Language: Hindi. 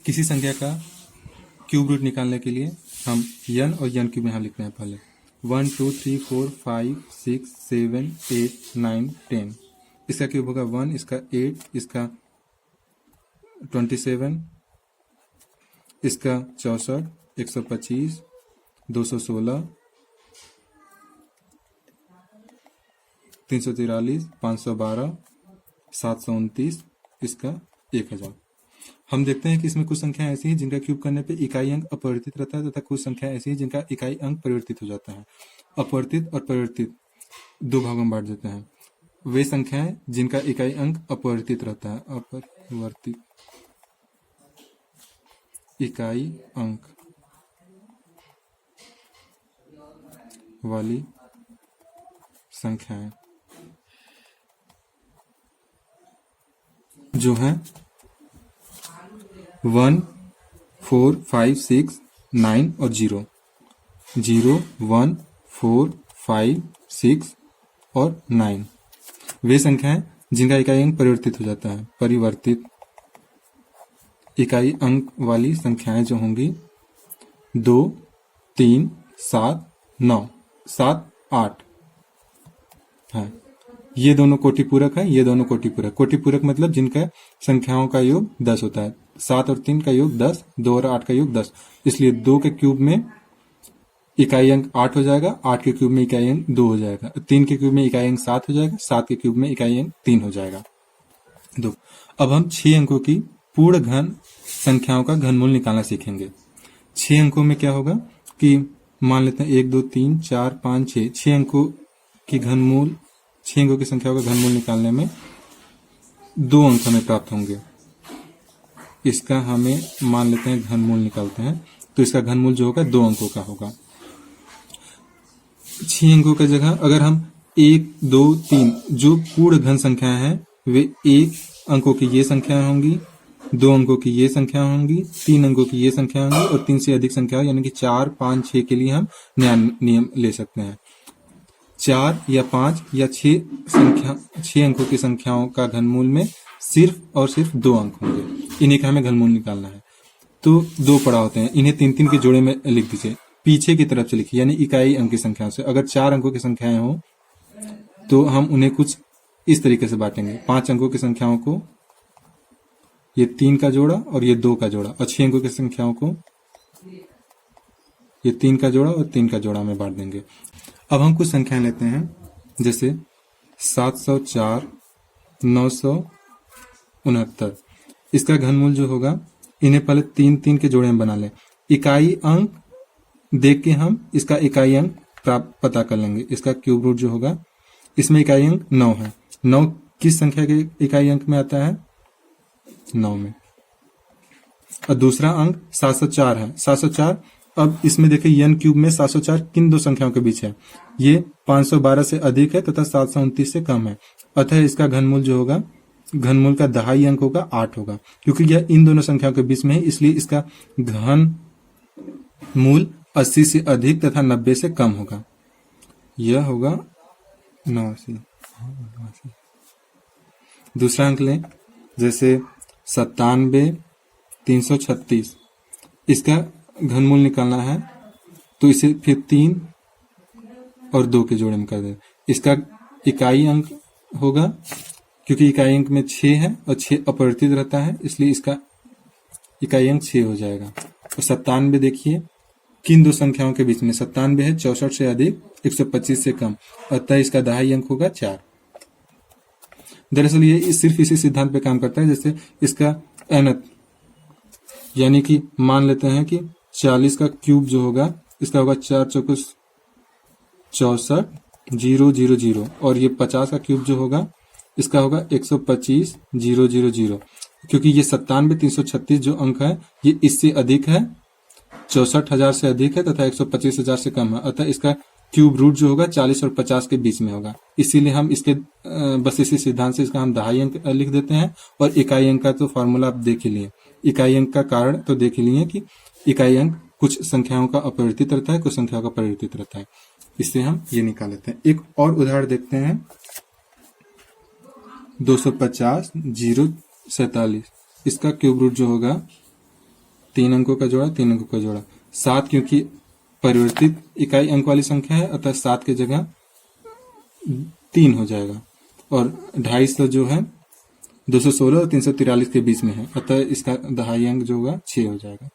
किसी संख्या का क्यूब रूट निकालने के लिए हम n और n क्यूब यहाँ लिख रहे हैं पहले 1 2 3 4 5 6 7 8 9 10। इसका क्यूब होगा 1, इसका 8, इसका 27, इसका 64, 125, 216, 343, 512, 729, इसका 1000। हम देखते हैं कि इसमें कुछ संख्या ऐसी है जिनका क्यूब करने पे इकाई अंक अपरिवर्तित रहता है तथा कुछ संख्या ऐसी है जिनका इकाई अंक परिवर्तित हो जाता है। अपरिवर्तित और परिवर्तित दो भागों में बांट देते हैं। वे संख्याएं जिनका इकाई अंक अपरिवर्तित रहता है, अपरिवर्तित इकाई अंक वाली संख्याएं जो हैं 1 4 5 6 9 और 0 0 1 4 5 6 और 9 वे संख्याएं जिनका इकाई अंक परिवर्तित हो जाता है। परिवर्तित इकाई अंक वाली संख्याएं जो होंगी 2 3 7 9 7 8 है। ये दोनों कोटि पूरक है, ये दोनों कोटि पूरक। कोटि पूरक मतलब जिनका संख्याओं का योग 10 होता है। 7 और 3 का योग 10, 2 और 8 का योग 10। इसलिए 2 के क्यूब में इकाई अंक 8 हो जाएगा, 8 के क्यूब में इकाई अंक 2 हो जाएगा, 3 के क्यूब में इकाई अंक 7 हो जाएगा, 7 के क्यूब में इकाई अंक 3 हो जाएगा 2। अब हम 6 अंकों की पूर्ण घन संख्याओं का घनमूल निकालना सीखेंगे। 6 अंकों में क्या होगा कि मान लेते हैं 1 2 3 4 5 6 6 अंकों की घनमूल 6 अंकों की संख्याओं का घनमूल निकालने में 2 अंक हमें प्राप्त होंगे। इसका हमें मान लेते हैं घनमूल निकालते हैं तो इसका घनमूल जो होगा 2 अंकों का होगा। 6 अंकों की जगह अगर हम 1 2 3 जो पूर्ण घन संख्याएं हैं वे 1 अंकों की ये संख्याएं होंगी, 2 अंकों की ये संख्या होंगी, 3 अंकों की ये संख्या होंगी और 3 से अधिक संख्या यानी कि 4 5 6 के लिए हम नया नियम ले सकते हैं। 4 या 5 या 6 अंकों की संख्याओं का घनमूल में सिर्फ और सिर्फ 2 अंक होंगे। इन्हीं का हमें घनमूल निकालना है। तो 2 पढ़ा होते हैं, इन्हें 3 3 के जोड़े में लिख दीजिए। पीछे की तरफ से लिखिए यानी इकाई अंक की संख्याओं से। अगर 4 अंकों की संख्याएं हो तो हम उन्हें कुछ इस तरीके से बांटेंगे। 5 अंकों की संख्याओं को ये 3 का जोड़ा और ये 2 का जोड़ा, और 6 अंकों की संख्याओं को ये 3 का जोड़ा और 3 का जोड़ा में बांट देंगे। अब हम कुछ संख्याएं लेते हैं जैसे 704 969। इसका घनमूल जो होगा इन्हें पहले 3 3 के जोड़े में बना लें। इकाई अंक देख के हम इसका इकाई अंक पता कर लेंगे। इसका क्यूब रूट जो होगा इसमें इकाई अंक 9 है। 9 किस संख्या के इकाई अंक में आता है? 9 में। और दूसरा अंक 704 है। 704 अब इसमें देखिए n क्यूब में 704 किन दो संख्याओं के बीच है? ये 512 से अधिक है तथा 729 से कम है। अतः इसका घनमूल जो होगा, घनमूल का दहाई अंक होगा 8 होगा, क्योंकि यह इन दोनों संख्याओं के बीच में है, इसलिए इसका घन मूल 80 से अधिक तथा 90 से कम होगा। यह होगा 89। दूसरा अंक लें जैसे 97 336। इसका घनमूल निकालना है तो इसे फिर 3 और 2 के जोड़े में कर दें। इसका इकाई अंक होगा, क्योंकि इकाई अंक में 6 है और 6 अपरिवर्तित रहता है, इसलिए इसका इकाई अंक 6 हो जाएगा। और 97 देखिए किन दो संख्याओं के बीच में? 97 है 64 से अधिक 125 से कम, अतः इसका दहाई अंक होगा 4। दरअसल ये सिर्फ इसी सिद्धांत पे काम करता है जैसे इसका एनथ, यानी कि मान लेते हैं कि 40 का क्यूब जो होगा इसका होगा 4 चौको 64 0 0 0, और ये 50 का क्यूब जो होगा इसका होगा 125 0 0 0, क्योंकि ये 97 336 जो अंक है ये इससे अधिक है, 64,000 से अधिक है तथा 125,000 से कम है, अतः इसका क्यूब रूट जो होगा 40 और 50 के बीच में होगा। इसीलिए हम इसके बस इसी सिद्धांत से इसका हम दहाई अंक लिख देते हैं। और इकाई अंक का तो फॉर्मूला आप देख ही लिए, इकाई अंक का कारण तो देख ही लिए कि इकाई अंक कुछ संख्याओं का अपरिवर्तित रहता है, कुछ संख्याओं का परिवर्तित रहता है। इससे हम ये निकाल लेते हैं। एक और उदाहरण देखते हैं 250 0 47। इसका क्यूब रूट जो होगा 3 अंकों का जोड़ा, 3 अंकों का जोड़ा। 7 क्योंकि परिवर्तित इकाई अंक वाली संख्या है, अतः 7 की जगह 3 हो जाएगा। और 250 जो है 216 और 343 के बीच में है, अतः इसका दहाई अंक जो होगा 6 हो जाएगा।